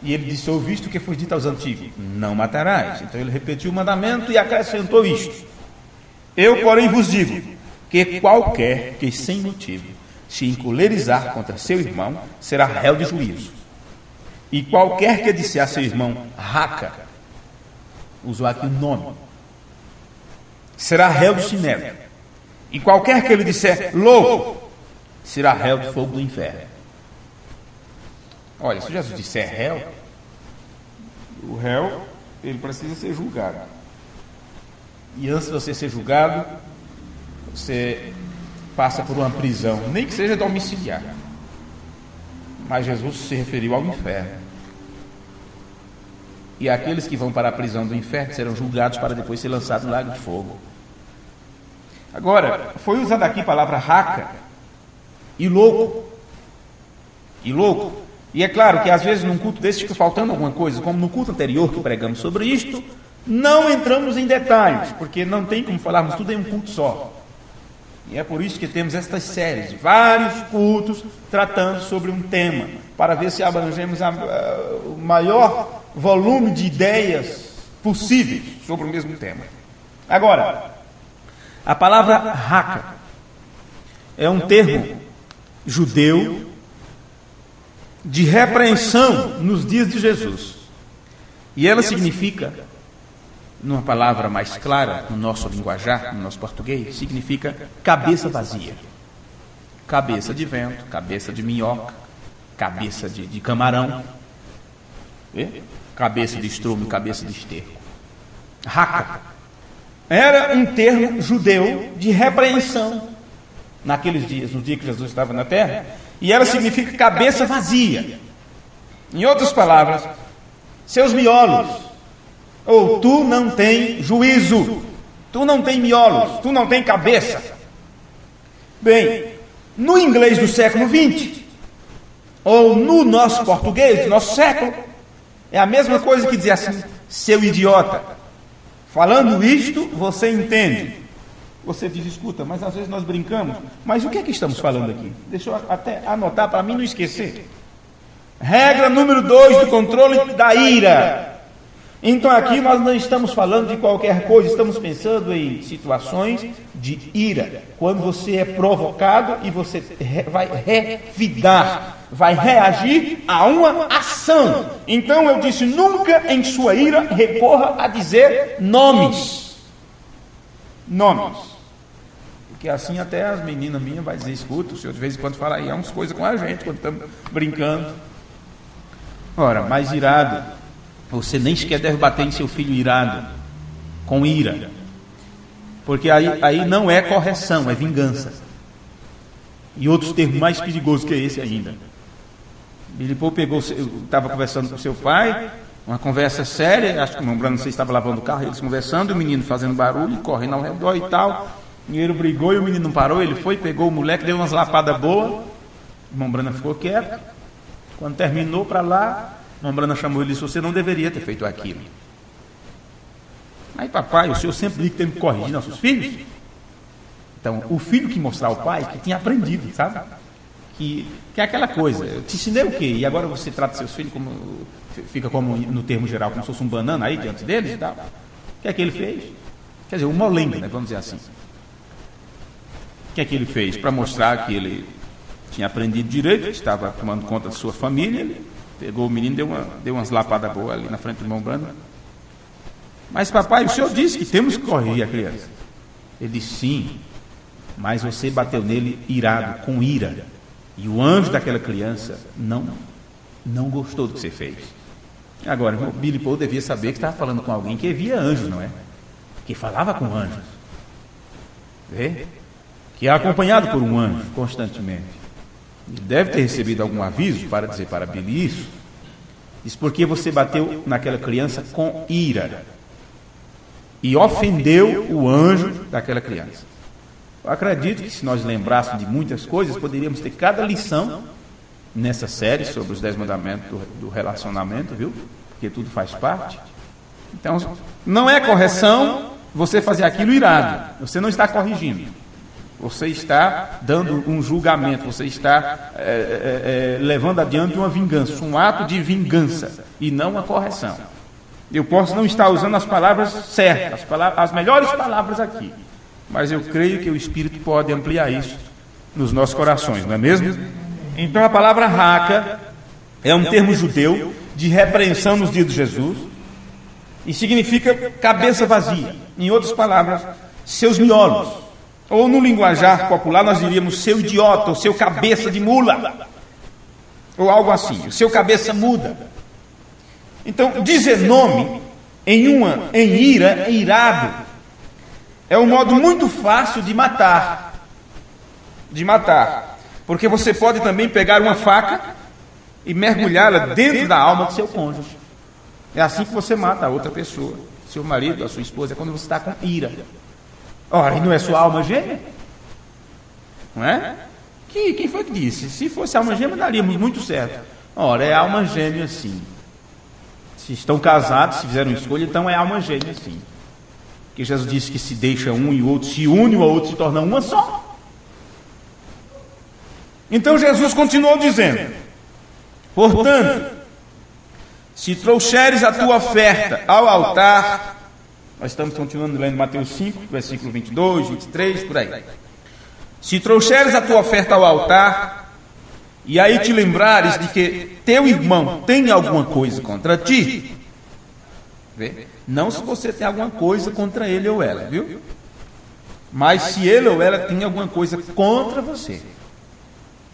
E ele disse, ouviste o que foi dito aos antigos, não matarás. Então ele repetiu o mandamento e acrescentou isto, eu, porém, vos digo, que qualquer que sem motivo se encolerizar contra seu irmão, será réu de juízo. E qualquer que disser a seu irmão, raca, usou aqui o nome, será réu do sinédrio. E qualquer que ele disser, louco, será réu de fogo do inferno. Olha, se Jesus disser réu, o réu, ele precisa ser julgado. E antes de você ser julgado, você passa por uma prisão, nem que seja domiciliar. Mas Jesus se referiu ao inferno. E aqueles que vão para a prisão do inferno serão julgados para depois ser lançados no lago de fogo. Agora, foi usada aqui a palavra raca e louco. E é claro que às vezes num culto desse fica faltando alguma coisa, como no culto anterior que pregamos sobre isto, não entramos em detalhes, porque não tem como falarmos tudo em um culto só. E é por isso que temos estas séries, vários cultos tratando sobre um tema, para ver se abrangemos o maior volume de ideias possíveis sobre o mesmo tema. Agora, a palavra raca é um termo judeu de repreensão nos dias de Jesus. E ela significa, numa palavra mais clara, no nosso linguajar, no nosso português, significa cabeça vazia. Cabeça de vento, cabeça de minhoca, cabeça de camarão, cabeça de estrume, cabeça de esterco. Raca era um termo judeu de repreensão naqueles dias, no dia que Jesus estava na terra, e ela significa cabeça vazia. Em outras palavras, seus miolos, ou tu não tem juízo, tu não tem miolos, tu não tem cabeça. Bem, no inglês do século XX, ou no nosso português do nosso século, é a mesma coisa que dizer assim, seu idiota. Falando isto, você entende. Você diz, escuta, mas às vezes nós brincamos. Mas o que é que estamos falando aqui? Deixa eu até anotar para mim não esquecer. Regra número 2 do controle da ira. Então aqui nós não estamos falando de qualquer coisa, estamos pensando em situações de ira. Quando você é provocado e você vai revidar, vai reagir a uma ação. Então eu disse, nunca em sua ira recorra a dizer nomes. Nomes. Porque assim até as meninas minhas vão dizer, escuta, o senhor de vez em quando fala aí umas coisas com a gente, quando estamos brincando. Ora, mais irado, você nem sequer deve bater em seu filho irado, com ira. Porque aí não é correção, é vingança. E outros termos mais perigosos que esse ainda. Billy Paul estava conversando com seu pai, uma conversa séria, acho que o irmão Bruno, não sei se estava lavando o carro, eles conversando, o menino fazendo barulho, correndo ao redor e tal. E ele brigou e o menino não parou, ele foi, pegou o moleque, deu umas lapadas boas. O irmão Bruno ficou quieto. Quando terminou para lá, a irmã Brana chamou ele e disse, você não deveria ter feito aquilo. Aí, papai, o senhor sempre diz que tem que corrigir nossos filhos? Então, o filho que mostrar ao pai que tinha aprendido, sabe? Que é aquela coisa, eu te ensinei o quê? E agora você trata seus filhos como, fica como, no termo geral, como se fosse um banana aí diante deles e tal. O que é que ele fez? Quer dizer, um molenga, né? Vamos dizer assim. O que é que ele fez? Para mostrar que ele tinha aprendido direito, estava tomando conta de sua família, ele pegou o menino e deu umas lapadas boas ali na frente do irmão Brando. Mas papai, o senhor disse que temos que corrigir a criança. Ele disse, sim, mas você bateu nele irado, com ira. E o anjo daquela criança não gostou do que você fez. Agora, o Billy Paul devia saber que estava falando com alguém que via anjos, não é? Que falava com anjos. Vê? Que é acompanhado por um anjo constantemente. Ele deve ter recebido algum aviso para dizer para Billy isso. Diz, porque você bateu naquela criança com ira e ofendeu o anjo daquela criança. Eu acredito que se nós lembrássemos de muitas coisas, poderíamos ter cada lição nessa série sobre os 10 mandamentos do relacionamento, viu? Porque tudo faz parte. Então, não é correção você fazer aquilo irado. Você não está corrigindo. Você está dando um julgamento. Você está levando adiante uma vingança, um ato de vingança e não uma correção. Eu posso não estar usando as palavras certas, as melhores palavras aqui, mas eu creio que o Espírito pode ampliar isso nos nossos corações, não é mesmo? Então a palavra raca é um termo judeu de repreensão nos dias de Jesus e significa cabeça vazia. Em outras palavras, seus miolos. Ou no linguajar popular nós diríamos seu idiota, ou seu cabeça de mula, ou algo assim, o seu cabeça muda. Então, dizer nome em ira, irado, é um modo muito fácil de matar. Porque você pode também pegar uma faca e mergulhá-la dentro da alma do seu cônjuge. É assim que você mata a outra pessoa, seu marido, a sua esposa, é quando você está com ira. Ora, e não é sua alma gêmea? Não é? Quem foi que disse? Se fosse alma gêmea, daríamos muito certo. Ora, é alma gêmea sim. Se estão casados, se fizeram escolha, então é alma gêmea sim. Porque Jesus disse que se deixa um e o outro se une, o outro se torna uma só. Então Jesus continuou dizendo, portanto, se trouxeres a tua oferta ao altar, nós estamos continuando lendo Mateus 5, versículo 22, 23, por aí. Se trouxeres a tua oferta ao altar, e aí te lembrares de que teu irmão tem alguma coisa contra ti, vê? Não se você tem alguma coisa contra ele ou ela, viu? Mas se ele ou ela tem alguma coisa contra você.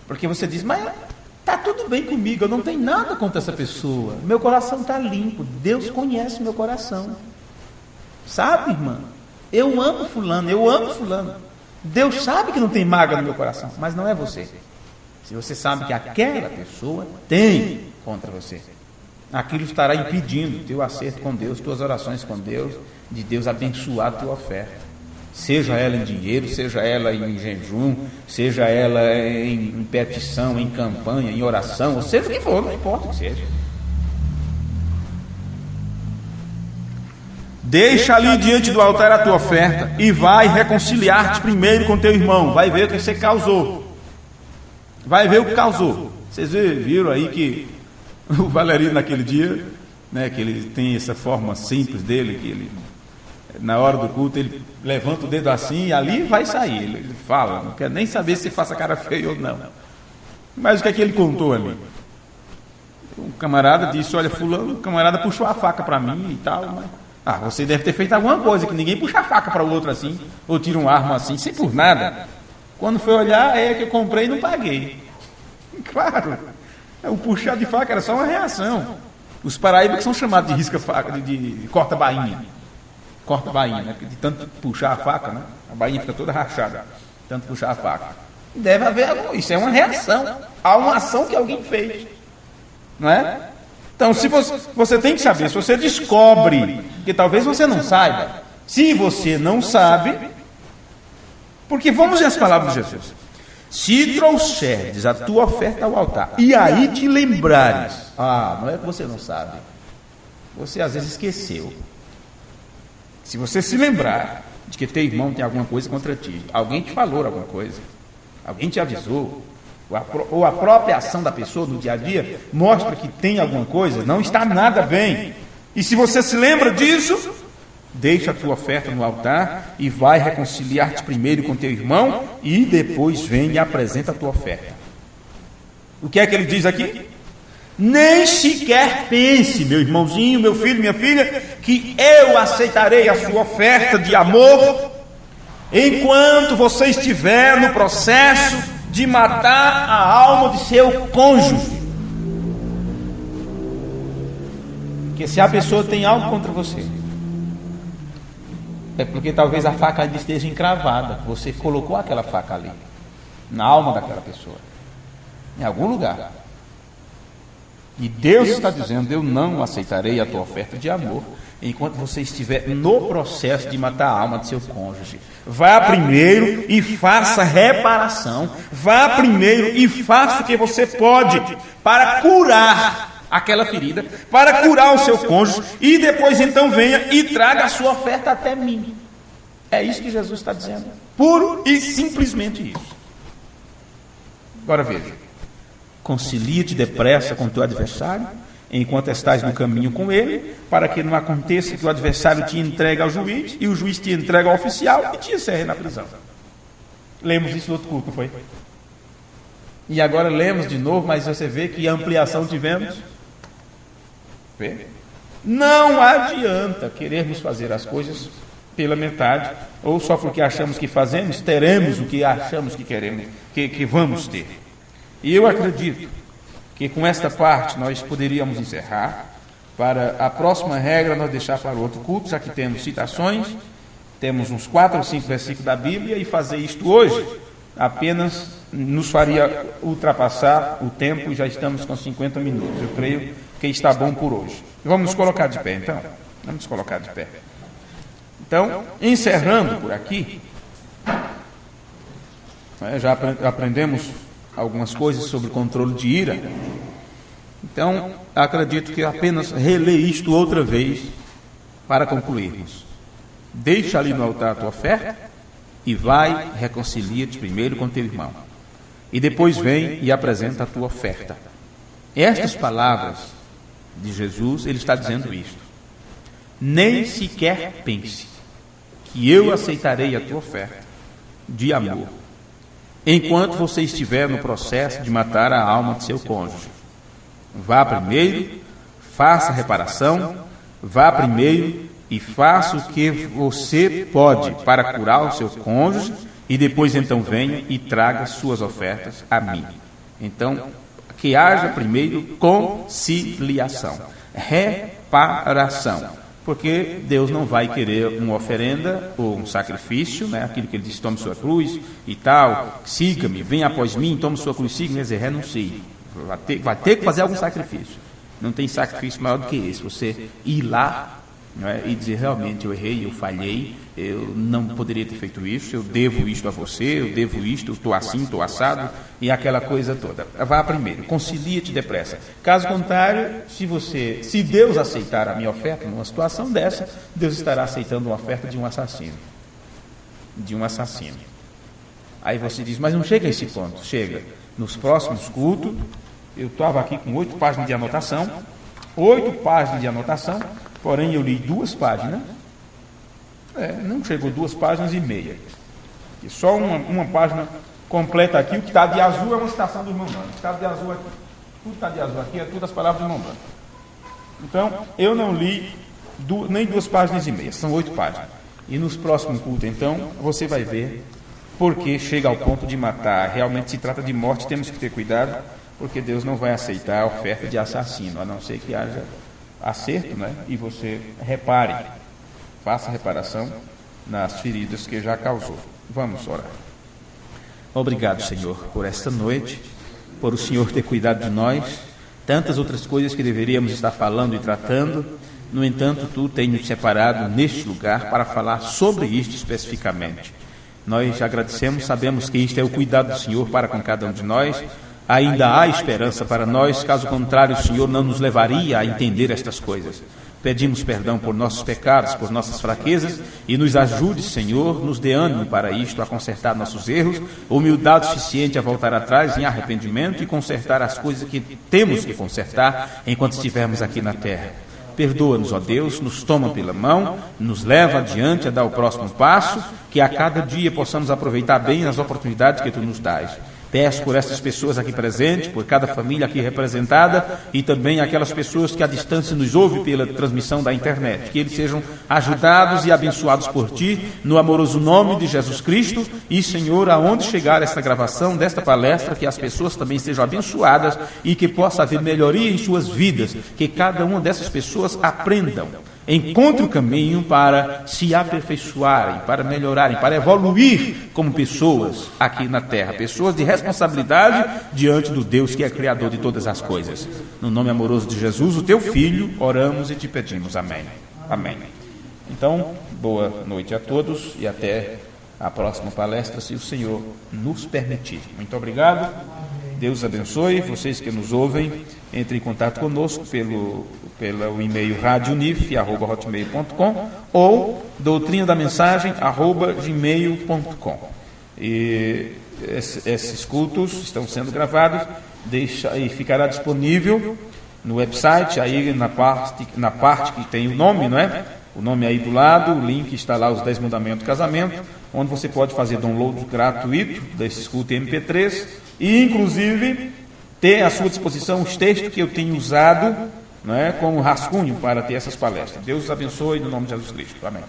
Porque você diz, mas está tudo bem comigo, eu não tenho nada contra essa pessoa. Meu coração está limpo, Deus conhece meu coração. Sabe, irmã? Eu amo fulano. Deus sabe que não tem mágoa no meu coração, mas não é você. Se você sabe que aquela pessoa tem contra você, aquilo estará impedindo teu acerto com Deus, tuas orações com Deus, de Deus abençoar a tua oferta. Seja ela em dinheiro, seja ela em jejum, seja ela em petição, em campanha, em oração, ou seja o que for, não importa o que seja. Deixa ali diante do altar a tua oferta e vai reconciliar-te primeiro com teu irmão. Vai ver o que você causou. Vai ver o que causou. Vocês viram aí que o Valerino naquele dia, né, que ele tem essa forma simples dele, que ele, na hora do culto, ele levanta o dedo assim e ali vai sair. Ele fala, não quer nem saber se faça cara feia ou não. Mas o que é que ele contou ali? Um camarada disse, olha, fulano, o camarada puxou a faca para mim e tal, mas... você deve ter feito alguma coisa, que ninguém puxa a faca para o outro assim, ou tira uma arma assim, sem por nada. Quando foi olhar, é que eu comprei e não paguei. Claro, o puxar de faca era só uma reação. Os paraíbas que são chamados de risca-faca, de corta-bainha. Corta-bainha, né? Porque de tanto puxar a faca, né? A bainha fica toda rachada, de tanto puxar a faca. Deve haver algo, isso é uma reação a uma ação que alguém fez. Não é? Então, se você tem que saber, se você descobre, que talvez você não saiba, se você não sabe, porque vamos ver as palavras de Jesus. Se trouxeres a tua oferta ao altar, e aí te lembrares, não é que você não sabe, você às vezes esqueceu. Se você se lembrar de que teu irmão tem alguma coisa contra ti, alguém te falou alguma coisa, alguém te avisou, ou a própria ação da pessoa no dia a dia mostra que tem alguma coisa, não está nada bem. E se você se lembra disso, deixa a tua oferta no altar e vai reconciliar-te primeiro com teu irmão e depois vem e apresenta a tua oferta. O que é que ele diz aqui? Nem sequer pense, meu irmãozinho, meu filho, minha filha, que eu aceitarei a sua oferta de amor enquanto você estiver no processo de matar a alma de seu cônjuge. Porque se a pessoa tem algo contra você, é porque talvez a faca ainda esteja encravada. Você colocou aquela faca ali, na alma daquela pessoa, em algum lugar. E Deus está dizendo: eu não aceitarei a tua oferta de amor enquanto você estiver no processo de matar a alma de seu cônjuge. Vá primeiro e faça reparação. Vá primeiro e faça o que você pode para curar aquela ferida, para curar o seu cônjuge, e depois então venha e traga a sua oferta até mim. É isso que Jesus está dizendo. Puro e simplesmente isso. Agora veja. Concilia-te depressa com teu adversário, enquanto estás no caminho com ele, para que não aconteça que o adversário te entregue ao juiz, e o juiz te entregue ao oficial e te encerre na prisão. Lemos isso no outro culto, não foi? E agora lemos de novo, mas você vê que ampliação tivemos. Vê? Não adianta querermos fazer as coisas pela metade, ou só porque achamos que fazemos, teremos o que achamos que queremos, que vamos ter. E eu acredito que com esta parte nós poderíamos encerrar. Para a próxima regra nós deixar para o outro culto, já que temos citações, temos uns 4 ou 5 versículos da Bíblia, e fazer isto hoje apenas nos faria ultrapassar o tempo, e já estamos com 50 minutos. Eu creio que está bom por hoje. Vamos nos colocar de pé então. Vamos nos colocar de pé. Então, encerrando por aqui, já aprendemos algumas coisas sobre controle de ira. Então, acredito que apenas reler isto outra vez para concluirmos. Deixa ali no altar a tua oferta e vai, reconcilia-te primeiro com teu irmão. E depois vem e apresenta a tua oferta. Estas palavras de Jesus, ele está dizendo isto: nem sequer pense que eu aceitarei a tua oferta de amor enquanto você estiver no processo de matar a alma de seu cônjuge. Vá primeiro, faça reparação, vá primeiro e faça o que você pode para curar o seu cônjuge, e depois então venha e traga suas ofertas a mim. Então, que haja primeiro conciliação, reparação, porque Deus não vai querer uma oferenda ou um sacrifício, né? Aquilo que ele disse: tome sua cruz e tal, siga-me, venha após mim, tome sua cruz, siga-me. Quer dizer, renuncie, vai ter que fazer algum sacrifício. Não tem sacrifício maior do que esse, você ir lá, não é, e dizer: realmente eu errei, eu falhei, eu não poderia ter feito isso, eu devo isto a você, eu devo isto, eu estou assim, estou assado, e aquela coisa toda. Vá primeiro, concilia-te depressa. Caso contrário, se Deus aceitar a minha oferta numa situação dessa, Deus estará aceitando uma oferta de um assassino. Aí você diz: mas não chega a esse ponto. Chega. Nos próximos cultos, eu estava aqui com 8 páginas de anotação, porém eu li 2 páginas, não chegou 2 páginas e meia, e só uma página completa aqui. O que está de azul é uma citação do irmão Branco, o que está de azul aqui, tudo que está de azul aqui é tudo as palavras do irmão Branco. Então, eu não li nem 2 páginas e meia, são 8 páginas, e nos próximos cultos, então, você vai ver porque chega ao ponto de matar. Realmente se trata de morte, temos que ter cuidado, porque Deus não vai aceitar a oferta de assassino, a não ser que haja acerto, né? E você repare, faça reparação nas feridas que já causou. Vamos orar. Obrigado, Senhor, por esta noite, por o Senhor ter cuidado de nós, tantas outras coisas que deveríamos estar falando e tratando. No entanto, Tu tens nos separado neste lugar para falar sobre isto especificamente. Nós agradecemos, sabemos que isto é o cuidado do Senhor para com cada um de nós. Ainda há esperança para nós, caso contrário o Senhor não nos levaria a entender estas coisas. Pedimos perdão por nossos pecados, por nossas fraquezas, e nos ajude, Senhor, nos dê ânimo para isto, a consertar nossos erros, humildade suficiente a voltar atrás em arrependimento e consertar as coisas que temos que consertar enquanto estivermos aqui na terra. Perdoa-nos, ó Deus, nos toma pela mão, nos leva adiante a dar o próximo passo, que a cada dia possamos aproveitar bem as oportunidades que Tu nos dás. Peço por essas pessoas aqui presentes, por cada família aqui representada e também aquelas pessoas que à distância nos ouvem pela transmissão da internet, que eles sejam ajudados e abençoados por Ti, no amoroso nome de Jesus Cristo. E, Senhor, aonde chegar esta gravação desta palestra, que as pessoas também sejam abençoadas e que possa haver melhoria em suas vidas, que cada uma dessas pessoas aprendam, encontre o caminho para se aperfeiçoarem, para melhorarem, para evoluir como pessoas aqui na terra, pessoas de responsabilidade diante do Deus que é Criador de todas as coisas. No nome amoroso de Jesus, o Teu Filho, oramos e Te pedimos. Amém. Amém. Então, boa noite a todos e até a próxima palestra, se o Senhor nos permitir. Muito obrigado. Deus abençoe. Vocês que nos ouvem, entre em contato conosco pelo e-mail radionif@hotmail.com ou doutrinadamensagem@gmail.com. E esses cultos estão sendo gravados, e ficará disponível no website, aí na parte que tem o nome, não é? O nome aí do lado, o link está lá, os 10 mandamentos do casamento, onde você pode fazer download gratuito desses cultos em MP3 e, inclusive, ter à sua disposição os textos que eu tenho usado, não é, como rascunho para ter essas palestras. Deus os abençoe no nome de Jesus Cristo. Amém.